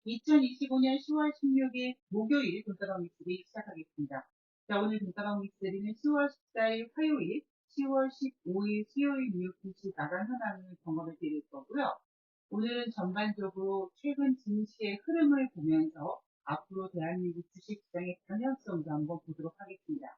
2025년 10월 16일 목요일 돈다방 미스터리 시작하겠습니다. 자, 오늘 돈다방 미스터리는 10월 14일 화요일, 10월 15일 수요일 뉴욕 증시 나간 현황을 점검해 드릴 거고요. 오늘은 전반적으로 최근 증시의 흐름을 보면서 앞으로 대한민국 주식시장의 방향성도 한번 보도록 하겠습니다.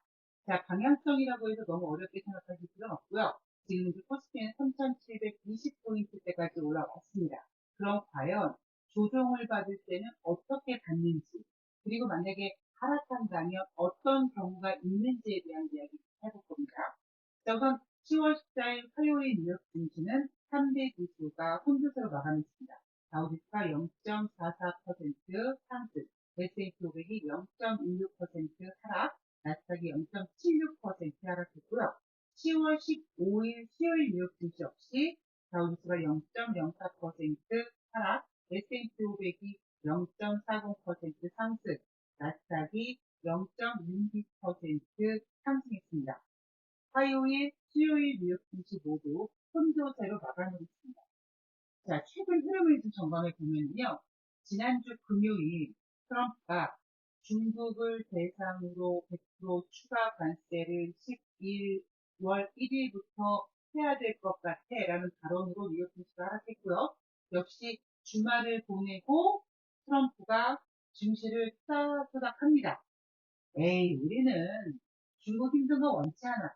자, 방향성이라고 해서 너무 어렵게 생각하실 필요는 없고요. 지금 코스피는 3,720포인트대까지 올라왔습니다. 그럼 과연 조정을 받을 때는 어떻게 받는지, 그리고 만약에 하락한다면 어떤 경우가 있는지에 대한 이야기를 해볼 겁니다. 자, 우선 10월 14일 화요일 뉴욕 증시는 3대 지수가 혼조세로 마감했습니다. 다우지수가 0.44% 상승, S&P 500이 0.16% 하락, 나스닥이 0.76% 하락했고요. 10월 15일 수요일 뉴욕 증시 역시 다우지수가 0.04% 하락, S&P 500이 0.40% 상승, 나스닥이 0.62% 상승했습니다. 화요일, 수요일 뉴욕 증시 모두 혼조세로 마감을 했습니다. 자, 최근 흐름을 좀 점검해 보면요. 지난주 금요일 트럼프가 중국을 대상으로 100% 추가 관세를 11월 1일부터 해야 될 것 같아 라는 발언으로 뉴욕 증시가 하락했고요. 역시 주말을 보내고 트럼프가 증시를 토닥토닥합니다. 에이, 우리는 중국 힘든 거 원치 않아.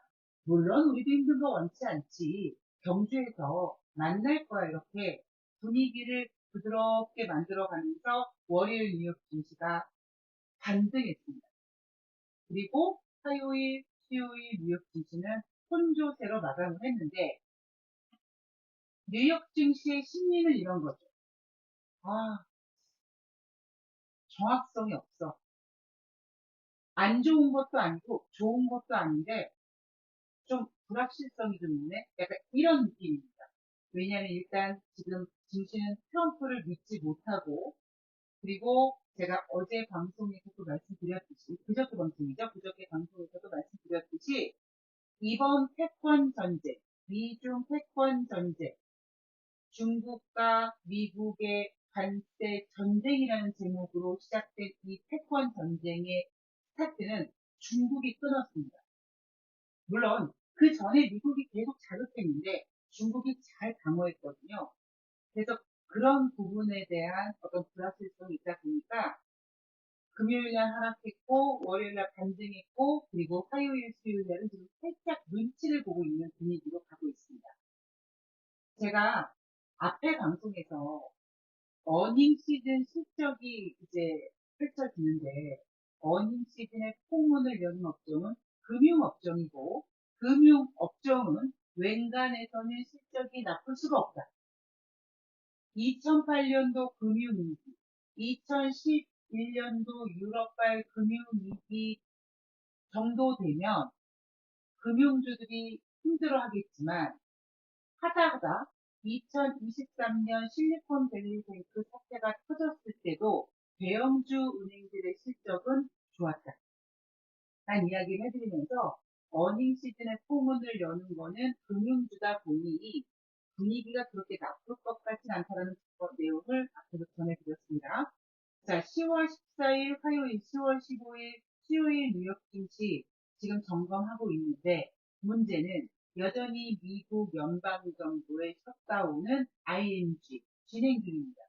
물론 우리도 힘든 거 원치 않지. 경주에서 만날 거야. 이렇게 분위기를 부드럽게 만들어가면서 월요일 뉴욕 증시가 반등했습니다. 그리고 화요일, 수요일 뉴욕 증시는 혼조세로 마감을 했는데 뉴욕 증시의 심리는 이런 거죠. 아, 정확성이 없어. 안 좋은 것도 아니고 좋은 것도 아닌데 좀 불확실성이 좀 있네? 약간 이런 느낌입니다. 왜냐하면 일단 지금 증시는 트럼프를 믿지 못하고 그리고 제가 어제 방송에서도 말씀드렸듯이 그저께 방송이죠. 그저께 방송에서도 말씀드렸듯이 이번 패권 전쟁, 미중 패권 전쟁, 중국과 미국의 관세 전쟁이라는 제목으로 시작된 이 패권 전쟁의 스타트는 중국이 끊었습니다. 물론 그 전에 미국이 계속 자극했는데 중국이 잘 방어했거든요. 그래서 그런 부분에 대한 어떤 불확실성이 있다 보니까 금요일날 하락했고 월요일날 반등했고 그리고 화요일 수요일날은 지금 살짝 눈치를 보고 있는 분위기로 가고 있습니다. 제가 앞에 방송에서 어닝 시즌 실적이 이제 펼쳐지는데 어닝 시즌의 포문을 여는 업종은 금융업종이고 금융업종은 웬간에서는 실적이 나쁠 수가 없다. 2008년도 금융위기, 2011년도 유럽발 금융위기 정도 되면 금융주들이 힘들어하겠지만 하다하다 2023년 실리콘밸리뱅크 사태가 터졌을 때도 대형주 은행들의 실적은 좋았다. 란 이야기를 해드리면서 어닝 시즌의 포문을 여는 거는 금융주다 보니 분위기가 그렇게 나쁠 것 같진 않다는 내용을 앞에서 전해드렸습니다. 자, 10월 14일 화요일, 10월 15일 수요일 뉴욕 증시 지금 점검하고 있는데 문제는 여전히 미국 연방정부의 셧다운은 ING 진행 중입니다.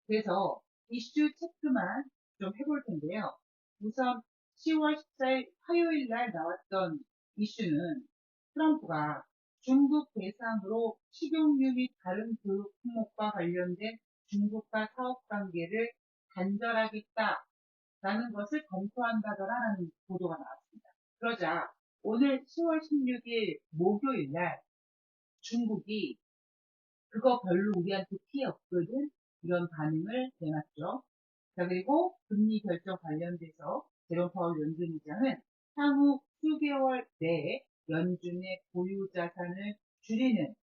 그래서 이슈 체크만 좀 해볼 텐데요. 우선 10월 14일 화요일 날 나왔던 이슈는 트럼프가 중국 대상으로 식용유 및 다른 교육 품목과 관련된 중국과 사업 관계를 단절하겠다라는 것을 검토한다더라는 보도가 나왔습니다. 그러자 오늘 10월 16일 목요일 날 중국이 그거 별로 우리한테 피해 없거든 이런 반응을 내놨죠. 자, 그리고 금리 결정 관련돼서 제롬 파월 연준의장은 향후 수개월 내에 연준의 보유 자산을 줄이는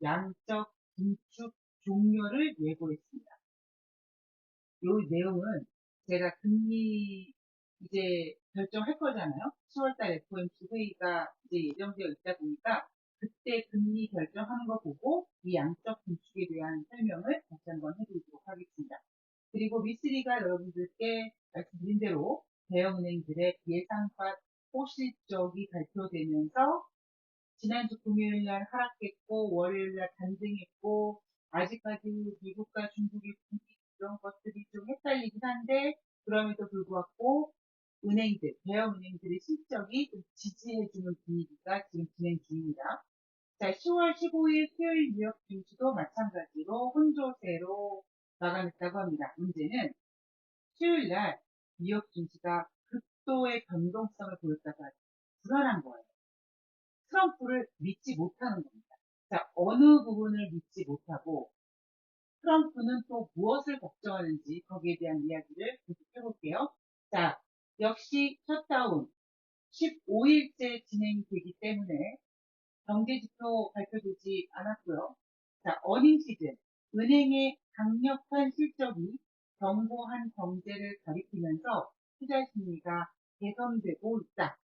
양적 긴축 종료를 예고했습니다. 이 내용은 제가 금리 이제 결정할 거잖아요. 10월달 FOMC 회의가 이제 예정되어 있다 보니까 그때 금리 결정하는 거 보고 이 양적 긴축에 대한 설명을 다시 한번 해드리도록 하겠습니다. 그리고 미쓰리가 여러분들께 말씀드린 대로 대형은행들의 예상과 호실적이 발표되면서 지난주 금요일 날 하락했고 월요일 날 반등했고 아직까지 미국과 중국의 분위기 이런 것들이 좀 헷갈리긴 한데 그럼에도 불구하고 은행들, 대형 은행들의 실적이 좀 지지해주는 분위기가 지금 진행 중입니다. 자, 10월 15일 수요일 뉴욕 증시도 마찬가지로 혼조세로 마감했다고 합니다. 문제는 수요일 날 뉴욕 증시가 극도의 변동성을 보였다가 불안한 거예요. 트럼프를 믿지 못하는 겁니다. 자, 어느 부분을 믿지 못하고 트럼프는 또 무엇을 걱정하는지 거기에 대한 이야기를 계속 해볼게요. 자, 역시 셧다운 15일째 진행되기 때문에 경제지표 발표되지 않았고요. 자, 어닝 시즌, 은행의 강력한 실적이 견고한 경제를 가리키면서 투자 심리가 개선되고 있다.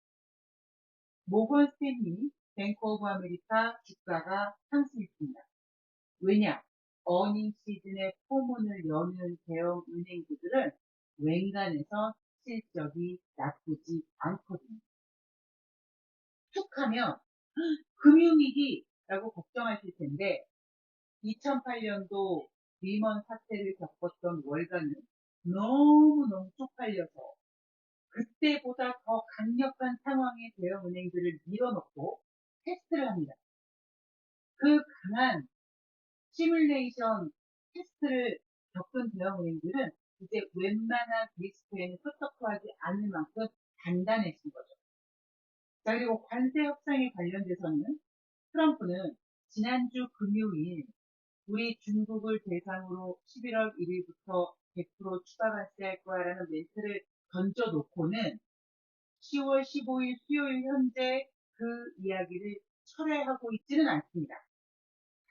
모건 스탠리, 뱅크 오브 아메리카 주가가 상승했습니다. 왜냐? 어닝 시즌의 포문을 여는 대형 은행들은 웬간해서 실적이 나쁘지 않거든요. 툭 하면 금융위기라고 걱정하실 텐데 2008년도 리먼 사태를 겪었던 월가는 너무너무 쪽팔려서 그때보다 더 강력한 상황의 대형 은행들을 밀어넣고 테스트를 합니다. 그 강한 시뮬레이션 테스트를 겪은 대형 은행들은 이제 웬만한 리스크에는 소떡하지 않을 만큼 단단해진 거죠. 자, 그리고 관세 협상에 관련돼서는 트럼프는 지난주 금요일 우리 중국을 대상으로 11월 1일부터 100% 추가 관세할 거야라는 멘트를 던져놓고는 10월 15일 수요일 현재 그 이야기를 철회하고 있지는 않습니다.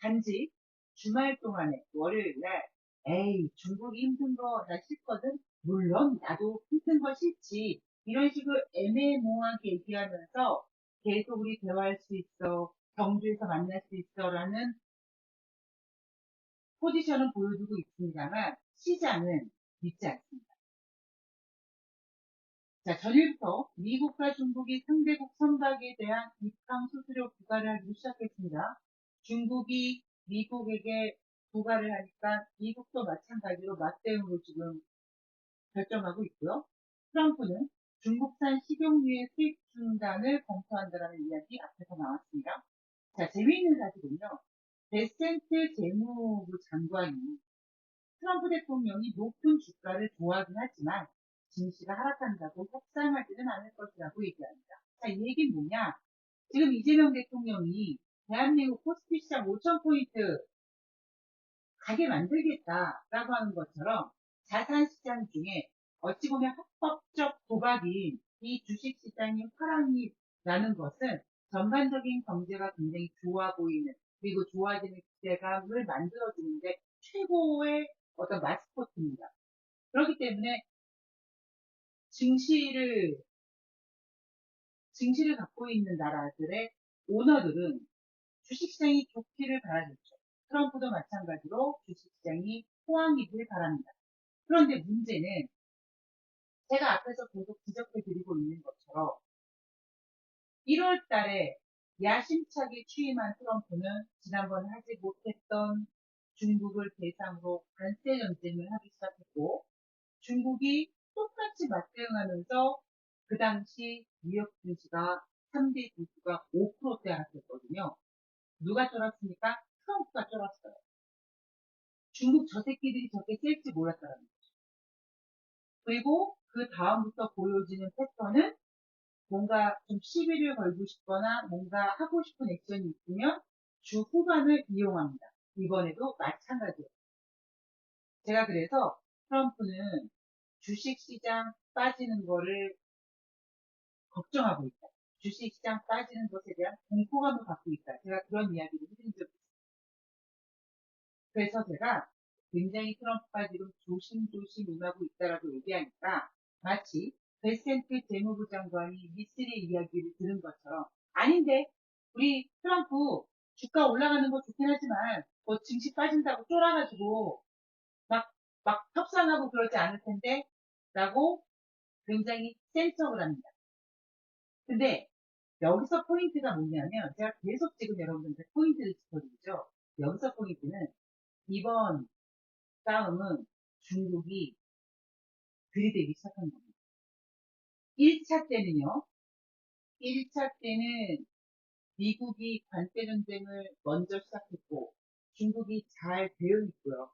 단지 주말 동안에 월요일 날 에이 중국이 힘든 거 나 싫거든. 물론 나도 힘든 거 싫지. 이런 식으로 애매모호하게 얘기하면서 계속 우리 대화할 수 있어. 경주에서 만날 수 있어라는 포지션은 보여주고 있습니다만 시장은 믿지 않습니다. 자, 전일부터 미국과 중국이 상대국 선박에 대한 입항 수수료 부과를 하기 시작했습니다. 중국이 미국에게 부과를 하니까 미국도 마찬가지로 맞대응으로 지금 결정하고 있고요. 트럼프는 중국산 식용유의 수입 중단을 검토한다라는 이야기 앞에서 나왔습니다. 자, 재미있는 사실은요. 베센트 재무부 장관이 트럼프 대통령이 높은 주가를 좋아하긴 하지만 증시가 하락한다고 협상하지는 않을 것이라고 얘기합니다. 자, 이 얘기는 뭐냐? 지금 이재명 대통령이 대한민국 코스피 시장 5,000포인트 가게 만들겠다라고 하는 것처럼 자산시장 중에 어찌 보면 합법적 도박인 이 주식시장이 화랑이 나는 것은 전반적인 경제가 굉장히 좋아 보이는 그리고 좋아지는 기대감을 만들어주는데 최고의 어떤 마스코트입니다. 그렇기 때문에 증시를 갖고 있는 나라들의 오너들은 주식시장이 좋기를 바라겠죠. 트럼프도 마찬가지로 주식시장이 호황이길 바랍니다. 그런데 문제는 제가 앞에서 계속 지적해 드리고 있는 것처럼 1월 달에 야심차게 취임한 트럼프는 지난번에 하지 못했던 중국을 대상으로 관세 전쟁을 하기 시작했고 중국이 똑같이 맞대응하면서 그 당시 뉴욕 증시가 3대 지수가 5%대 하락했거든요. 누가 쫄았습니까? 트럼프가 쫄았어요. 중국 저 새끼들이 저렇게 셀지 몰랐다는 거죠. 그리고 그 다음부터 보여지는 패턴은 뭔가 좀 시비를 걸고 싶거나 뭔가 하고 싶은 액션이 있으면 주 후반을 이용합니다. 이번에도 마찬가지예요. 제가 그래서 트럼프는 주식시장 빠지는 거를 걱정하고 있다. 주식시장 빠지는 것에 대한 공포감을 갖고 있다. 제가 그런 이야기를 해드린 적이 있어요. 그래서 제가 굉장히 트럼프가 지금 조심조심 임하고 있다라고 얘기하니까 마치 베센트 재무부 장관이 미쓰리 이야기를 들은 것처럼 아닌데 우리 트럼프 주가 올라가는 거 좋긴 하지만 뭐 증시 빠진다고 쫄아가지고 막 협상하고 그러지 않을 텐데 라고 굉장히 센 척을 합니다. 근데 여기서 포인트가 뭐냐면 제가 계속 지금 여러분들한테 포인트를 짚어드리죠. 여기서 포인트는 이번 싸움은 중국이 들이대기 시작한 겁니다. 1차 때는요. 1차 때는 미국이 관세 전쟁을 먼저 시작했고 중국이 잘 대응했고요.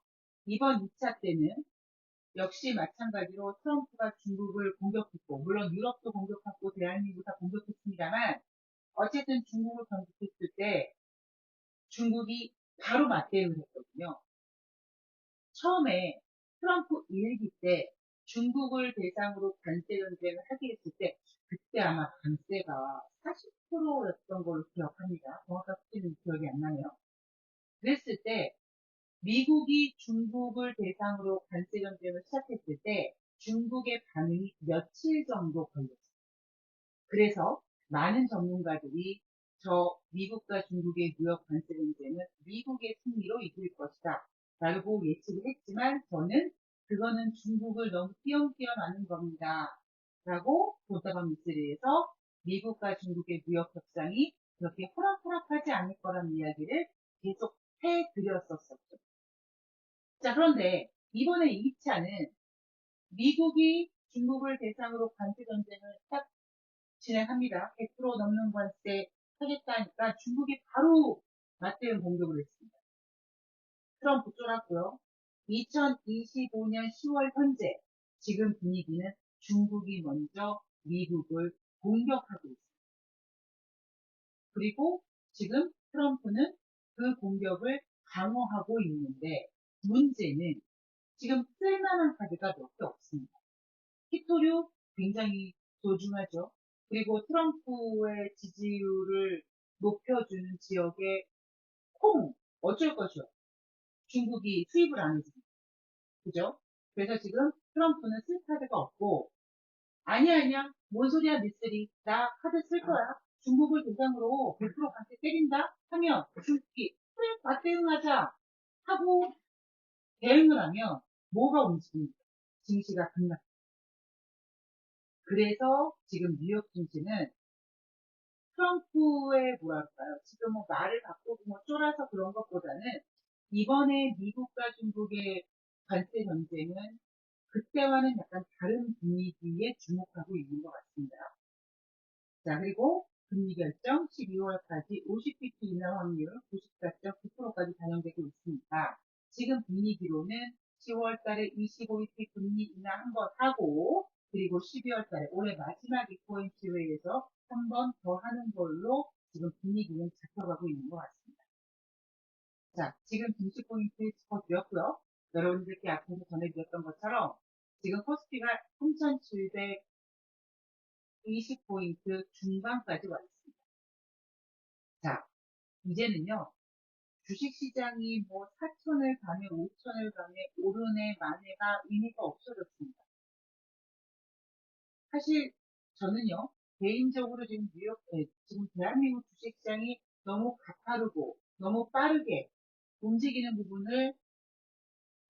이번 2차 때는 역시 마찬가지로 트럼프가 중국을 공격했고 물론 유럽도 공격했고 대한민국 다 공격했습니다만 어쨌든 중국을 공격했을 때 중국이 바로 맞대응을 했거든요. 처음에 트럼프 1기 때 중국을 대상으로 관세 전쟁을 하게 했을 때 그때 아마 관세가 40%였던 걸로 기억합니다. 정확한 수치는 기억이 안 나네요. 그랬을 때 미국이 중국을 대상으로 관세 전쟁을 시작했을 때 중국의 반응이 며칠 정도 걸렸어요. 그래서 많은 전문가들이 저 미국과 중국의 무역 관세 전쟁은 미국의 승리로 이길 것이다 라고 예측을 했지만 저는 그거는 중국을 너무 띄엄띄엄 하는 겁니다 라고 보다방 미스리에서 미국과 중국의 무역 협상이 그렇게 호락호락하지 않을 거란 이야기를 계속 해드렸었죠. 자, 그런데 이번에 2차는 미국이 중국을 대상으로 관세 전쟁을 딱 진행합니다. 100% 넘는 관세 하겠다니까 중국이 바로 맞대응 공격을 했습니다. 트럼프 쫄았고요. 2025년 10월 현재 지금 분위기는 중국이 먼저 미국을 공격하고 있습니다. 그리고 지금 트럼프는 그 공격을 강화하고 있는데 문제는 지금 쓸만한 카드가 몇 개 없습니다. 히토류 굉장히 소중하죠. 그리고 트럼프의 지지율을 높여주는 지역에 콩 어쩔 것이요. 중국이 수입을 안 해줍니다. 그죠? 그래서 지금 트럼프는 쓸 카드가 없고 아니야 뭔 소리야 미쓰리 나 카드 쓸 거야. 중국을 대상으로 100% 관세 때린다 하면 중국이 그래 맞대응하자 하고 대응을 하면 뭐가 움직입니까? 증시가 급락. 그래서 지금 뉴욕 증시는 트럼프의 뭐랄까요? 지금 뭐 말을 바꾸고 뭐 쫄아서 그런 것보다는 이번에 미국과 중국의 관세 전쟁은 그때와는 약간 다른 분위기에 주목하고 있는 것 같습니다. 자, 그리고 금리 결정 12월까지 50bp 인하 확률 94.9%까지 반영되고 있으니까 지금 분위기로는 10월 달에 25bp 금리 인하 한 번 하고 그리고 12월 달에 올해 마지막 FOMC 회의에서 한 번 더 하는 걸로 지금 분위기는 잡혀가고 있는 것 같습니다. 자, 지금 증시 포인트 짚어드렸고요. 여러분들께 앞에서 전해드렸던 것처럼 지금 코스피가 3,720포인트 중반까지 와 있습니다. 자, 이제는요. 주식시장이 뭐 4천을 가며 5천을 가며 오르네 마네가 의미가 없어졌습니다. 사실 저는요. 개인적으로 지금 지금 대한민국 주식시장이 너무 가파르고 너무 빠르게 움직이는 부분을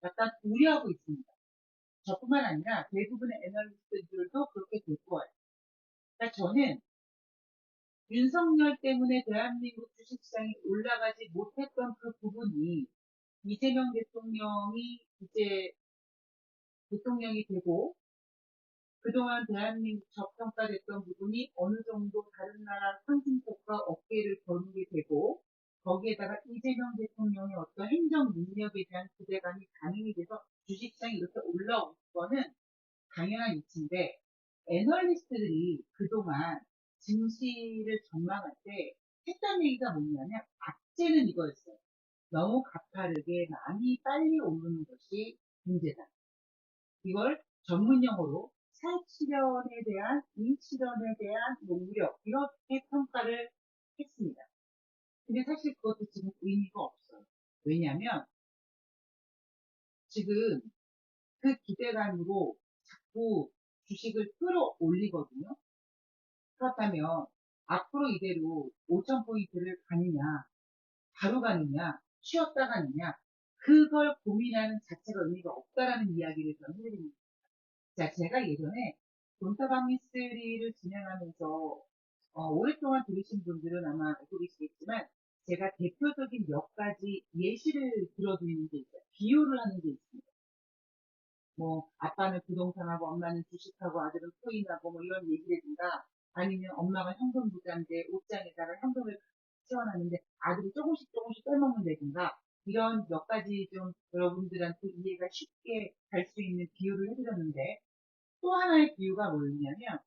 약간 우려하고 있습니다. 저뿐만 아니라 대부분의 애널리스트들도 그렇게 될 거예요. 그러니까 저는 윤석열 때문에 대한민국 주식시장이 올라가지 못했던 그 부분이 이재명 대통령이 이제 대통령이 되고 그동안 대한민국 저평가됐던 부분이 어느 정도 다른 나라 상승폭과 어깨를 겨누게 되고 거기에다가 이재명 대통령의 어떤 행정 능력에 대한 기대감이 반영이 돼서 주식시장이 이렇게 올라온 거는 당연한 이치인데 애널리스트들이 그동안 증시를 전망할 때 했던 얘기가 뭐냐면 악재는 이거였어요. 너무 가파르게 많이 빨리 오르는 것이 문제다. 이걸 전문용어로 사실현에 대한 인실현에 대한 우려 이렇게 평가를 했습니다. 근데 사실 그것도 지금 의미가 없어요. 왜냐하면 지금 그 기대감으로 자꾸 주식을 끌어올리거든요. 그렇다면 앞으로 이대로 5,000포인트를 가느냐, 바로 가느냐, 쉬었다 가느냐, 그걸 고민하는 자체가 의미가 없다라는 이야기를 저는 해드립니다. 자, 제가 예전에 돈다방미스터리를 진행하면서 오랫동안 들으신 분들은 아마 알고 계시겠지만 제가 대표적인 몇 가지 예시를 들어드리는 게 있어요. 비유를 하는 게 있습니다. 뭐 아빠는 부동산하고 엄마는 주식하고 아들은 코인하고 뭐 이런 얘기라든가 아니면 엄마가 현금 부자인데 옷장에다가 현금을 채워놨는데 아들이 조금씩 조금씩 빼먹는다든가 이런 몇 가지 좀 여러분들한테 이해가 쉽게 갈 수 있는 비유를 해드렸는데 또 하나의 비유가 뭐였냐면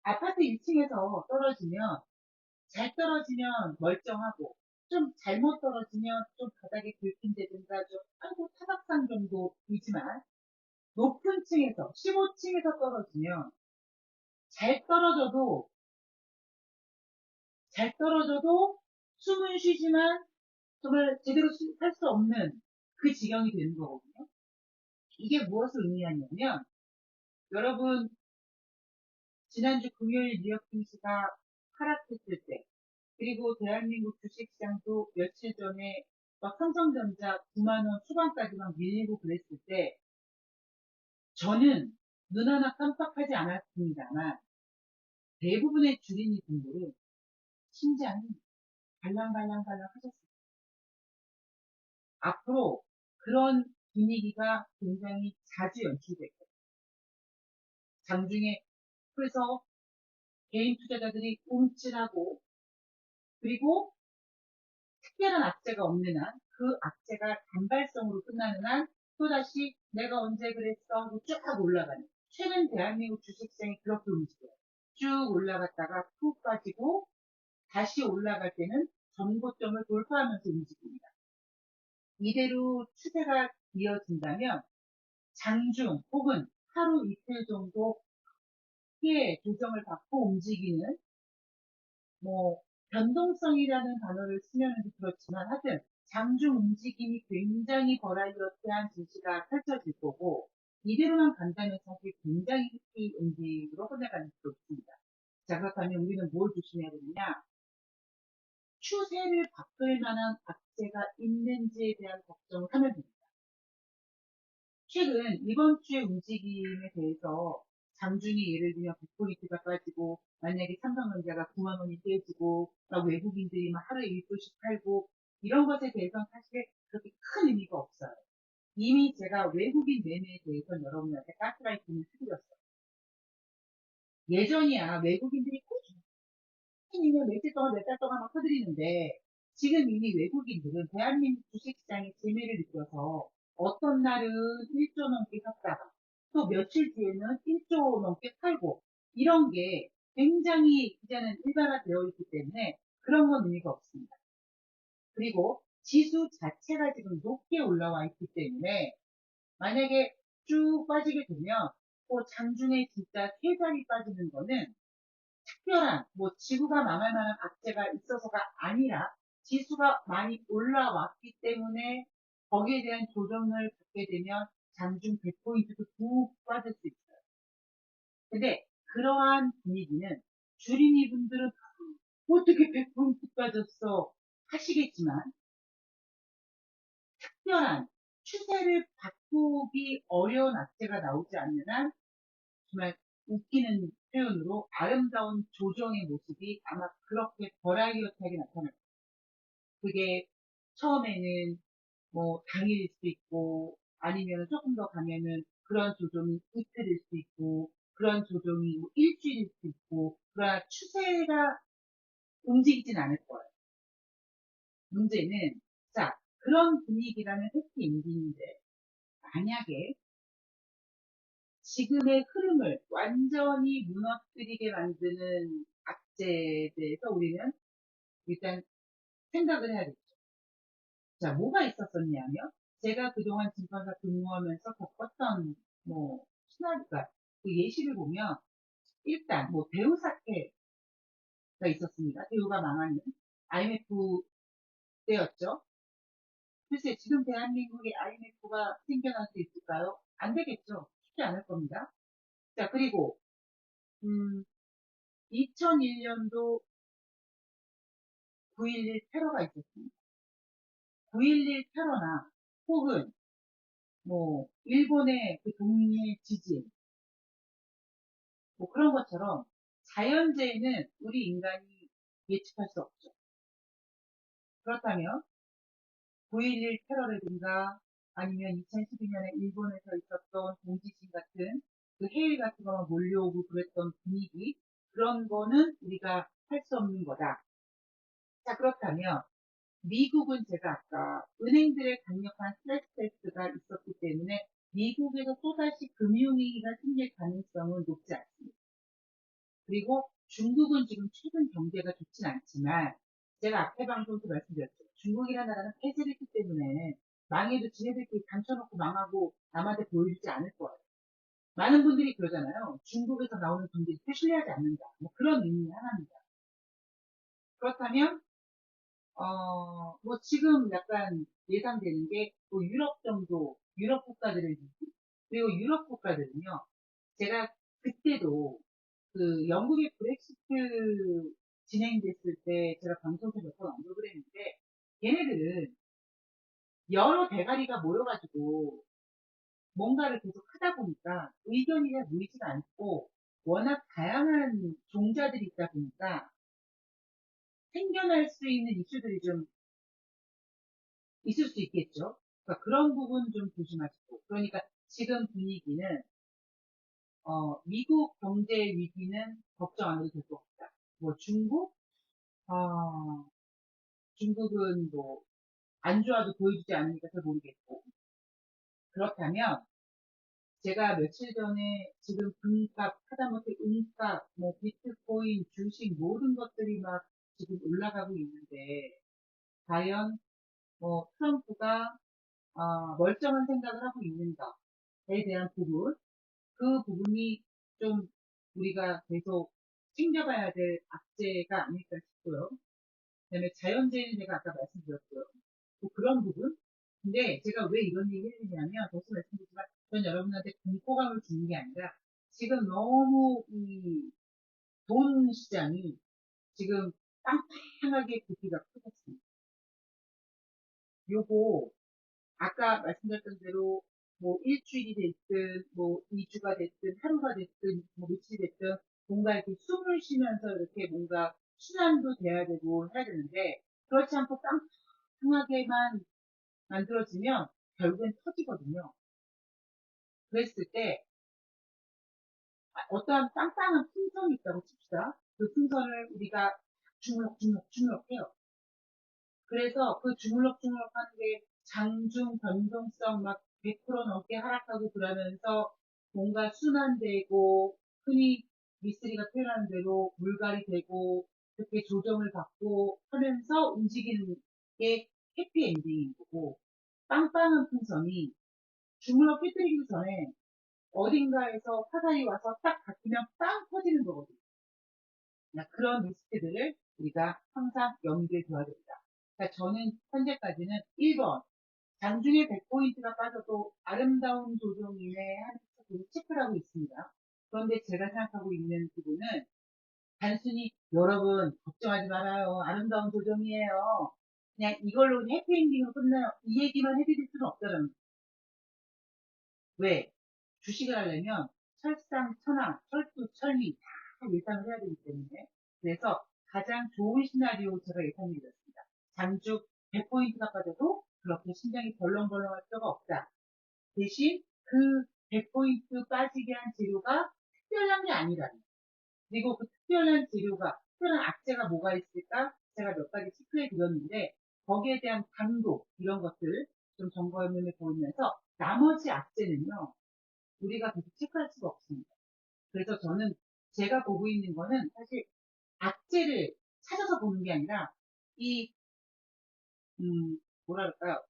아파트 1층에서 떨어지면 잘 떨어지면 멀쩡하고 좀 잘못 떨어지면 좀 바닥에 긁힌다든가 좀 아이고 타박상 정도이지만 높은 층에서 15층에서 떨어지면 잘 떨어져도 잘 떨어져도 숨은 쉬지만 정말 제대로 살 수 없는 그 지경이 되는 거거든요. 이게 무엇을 의미하냐면 여러분 지난주 금요일 뉴욕 증시가 하락했을 때 그리고 대한민국 주식시장도 며칠 전에 막 삼성전자 9만 원 초반까지만 밀리고 그랬을 때 저는 눈 하나 깜빡하지 않았습니다만 대부분의 주린이 분들은 심장이 발랑발랑발랑 하셨습니다. 앞으로 그런 분위기가 굉장히 자주 연출될 거예요. 장중에 그래서 개인 투자자들이 움찔하고 그리고 특별한 악재가 없는 한 그 악재가 단발성으로 끝나는 한 또다시 내가 언제 그랬어 하고 쭉 올라가는 최근 대한민국 주식시장이 그렇게 움직여요. 쭉 올라갔다가 푹 빠지고 다시 올라갈 때는 전고점을 돌파하면서 움직입니다. 이대로 추세가 이어진다면 장중 혹은 하루 이틀 정도 크게 조정을 받고 움직이는 뭐 변동성이라는 단어를 쓰면 그렇지만 하여튼 장중 움직임이 굉장히 버라이어티한 증시가 펼쳐질 거고 이대로만 간다면 사실 굉장히 흑기 움직임으로 끝나가는 수도 있습니다. 자 그렇다면 우리는 뭘 조심해야 되느냐? 추세를 바꿀 만한 악재가 있는지에 대한 걱정을 하면 됩니다. 최근 이번 주의 움직임에 대해서 장중에 예를 들면 100포인트가 빠지고 만약에 삼성전자가 9만 원이 깨지고 외국인들이 막 하루에 1조씩 팔고 이런 것에 대해서는 사실 그렇게 큰 의미가 없어요. 이미 제가 외국인 매매에 대해서는 여러분한테 가스라이팅을 해드렸어요. 예전이야 외국인들이 꾸준히 며칠 동안 몇 달 동안 막 퍼드리는데 지금 이미 외국인들은 대한민국 주식시장의 재미를 느껴서 어떤 날은 1조 넘게 샀다가 또 며칠 뒤에는 1조 넘게 팔고 이런 게 굉장히 이제는 일반화되어 있기 때문에 그런 건 의미가 없습니다. 그리고 지수 자체가 지금 높게 올라와 있기 때문에 만약에 쭉 빠지게 되면 또 장중에 진짜 세 자리 빠지는 거는 특별한 뭐 지구가 망할 만한 악재가 있어서가 아니라 지수가 많이 올라왔기 때문에 거기에 대한 조정을 받게 되면 장중 100포인트도 푹 빠질 수 있어요. 근데 그러한 분위기는 주린이 분들은 어떻게 100포인트 빠졌어 하시겠지만 특별한 추세를 바꾸기 어려운 악재가 나오지 않는 한 정말 웃기는 표현으로 아름다운 조정의 모습이 아마 그렇게 버라이어티하게 나타날 거예요. 그게 처음에는 뭐 당일일 수도 있고 아니면 조금 더 가면은 그런 조정이 이틀일 수도 있고 그런 조정이 뭐 일주일일 수도 있고 그러나 추세가 움직이진 않을 거예요. 문제는 자 그런 분위기라는 해피엔딩인데 만약에 지금의 흐름을 완전히 무너뜨리게 만드는 악재에 대해서 우리는 일단 생각을 해야 되죠. 자, 뭐가 있었었냐면, 제가 그동안 증권사 근무하면서 겪었던, 시나리오가, 그 예시를 보면, 일단, 대우 사태가 있었습니다. 대우가 망하는 IMF 때였죠. 글쎄, 지금 대한민국에 IMF가 생겨날 수 있을까요? 안 되겠죠. 쉽지 않을 겁니다. 자, 그리고, 음, 2001년도 9.11 테러가 있었습니다. 9.11 테러나 혹은 뭐 일본의 그 동일 지진 뭐 그런 것처럼 자연재해는 우리 인간이 예측할 수 없죠. 그렇다면 9.11 테러라든가 아니면 2012년에 일본에서 있었던 동지진 같은 그 해일 같은 거만 몰려오고 그랬던 분위기 그런 거는 우리가 할 수 없는 거다. 자 그렇다면 미국은 제가 아까 은행들의 강력한 스트레스 테스트가 있었기 때문에 미국에서 또다시 금융위기가 생길 가능성은 높지 않습니다. 그리고 중국은 지금 최근 경제가 좋진 않지만 제가 앞에 방송에서 말씀드렸죠. 중국이라는 나라는 폐쇄됐기 때문에 망해도 지네들끼리 감춰놓고 망하고 남한테 보여주지 않을 거예요. 많은 분들이 그러잖아요. 중국에서 나오는 경제를 신뢰하지 않는다. 뭐 그런 의미 하나입니다. 그렇다면 뭐 지금 약간 예상되는 게 뭐 유럽 정도, 유럽 국가들을, 그리고 유럽 국가들은요, 제가 그때도 그 영국의 브렉시트 진행됐을 때 제가 방송에서 몇 번 언급을 했는데, 얘네들은 여러 대가리가 모여가지고 뭔가를 계속 하다 보니까 의견이 잘 모이지가 않고 워낙 다양한 종자들이 있다 보니까 생겨날 수 있는 이슈들이 좀 있을 수 있겠죠. 그러니까 그런 부분 좀 조심하시고. 그러니까 지금 분위기는, 미국 경제 위기는 걱정 안 해도 될 것 같다. 뭐 중국? 어, 중국은 뭐, 안 좋아도 보여주지 않으니까 잘 모르겠고. 그렇다면, 제가 며칠 전에 지금 금값, 하다못해 은값, 뭐, 비트코인, 주식, 모든 것들이 막 지금 올라가고 있는데, 과연, 뭐, 트럼프가, 멀쩡한 생각을 하고 있는가에 대한 부분, 그 부분이 좀 우리가 계속 챙겨봐야 될 악재가 아닐까 싶고요. 그다음에 자연재해는 제가 아까 말씀드렸고요. 또 그런 부분. 근데 제가 왜 이런 얘기를 했냐면, 벌써 말씀드렸지만, 전 여러분한테 공포감을 주는 게 아니라, 지금 너무 이 돈 시장이 지금 빵빵하게 부피가 커졌습니다. 요거 아까 말씀드렸던 대로 뭐 일주일이 됐든 뭐 2주가 됐든 하루가 됐든 뭐 며칠이 됐든 뭔가 이렇게 숨을 쉬면서 이렇게 뭔가 순환도 돼야 되고 해야 되는데 그렇지 않고 깡통하게만 만들어지면 결국엔 터지거든요. 그랬을 때 어떠한 빵빵한 풍선이 있다고 칩시다. 그 풍선을 우리가 주물럭주물럭 해요. 그래서 그 주물럭주물럭 하는 게 장중 변동성 막 100% 넘게 하락하고 그러면서 뭔가 순환되고 흔히 미쓰리가 표현하는 대로 물갈이 되고 그렇게 조정을 받고 하면서 움직이는 게 해피엔딩인 거고 빵빵한 풍선이 주물럭 깨뜨리기 전에 어딘가에서 화살이 와서 딱 닿으면 빵 터지는 거거든요. 그런 리스크들을 우리가 항상 염두에 둬야 됩니다. 그러니까 저는 현재까지는 1번, 장중에 100포인트가 빠져도 아름다운 조정이네 하는 쪽으로 체크를 하고 있습니다. 그런데 제가 생각하고 있는 부분은 단순히 여러분 걱정하지 말아요. 아름다운 조정이에요. 그냥 이걸로 해피엔딩으로 끝나요. 이 얘기만 해드릴 수는 없다는 거예요. 왜? 주식을 하려면 철상천하, 철두, 철미 다 예상을 해야 되기 때문에 그래서 가장 좋은 시나리오 제가 예상해 드렸습니다. 장주 100포인트가 빠져도 그렇게 심장이 벌렁벌렁할 필요가 없다. 대신 그 100포인트 빠지게 한 재료가 특별한 게 아니라는 그리고 그 특별한 재료가 특별한 악재가 뭐가 있을까 제가 몇 가지 체크해 드렸는데 거기에 대한 강도 이런 것들 좀 점검을 보면서 나머지 악재는요 우리가 계속 체크할 수가 없습니다. 그래서 저는 제가 보고 있는 거는 사실 악재를 찾아서 보는 게 아니라 이 뭐랄까요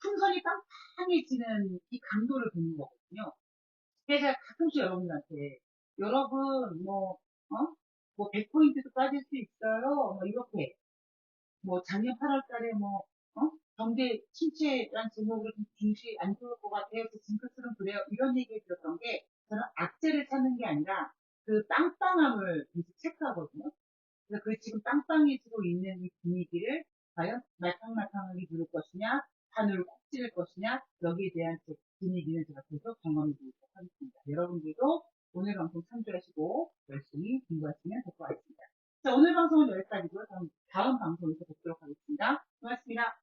풍선이 빵빵해지는 이 강도를 보는 거거든요. 제가 가끔씩 여러분들한테 여러분 뭐 100포인트도 빠질 수 있어요. 뭐 이렇게 뭐 작년 8월 달에 경제 침체란 제목으로 좀 중시 안 좋을 것 같아요. 그 징크스는 그래요. 이런 얘기를 들었던 게 저는 악재를 찾는 게 아니라 그 빵빵함을 계속 체크하거든요. 그래서 그 지금 빵빵해지고 있는 이 분위기를 과연 말캉말캉하게 누를 것이냐, 바늘을 콕 찌를 것이냐, 여기에 대한 분위기는 제가 계속 점검해 보도록 하겠습니다. 여러분들도 오늘 방송 참조하시고 열심히 공부하시면 될 것 같습니다. 자, 오늘 방송은 여기까지고요. 다음 방송에서 뵙도록 하겠습니다. 고맙습니다.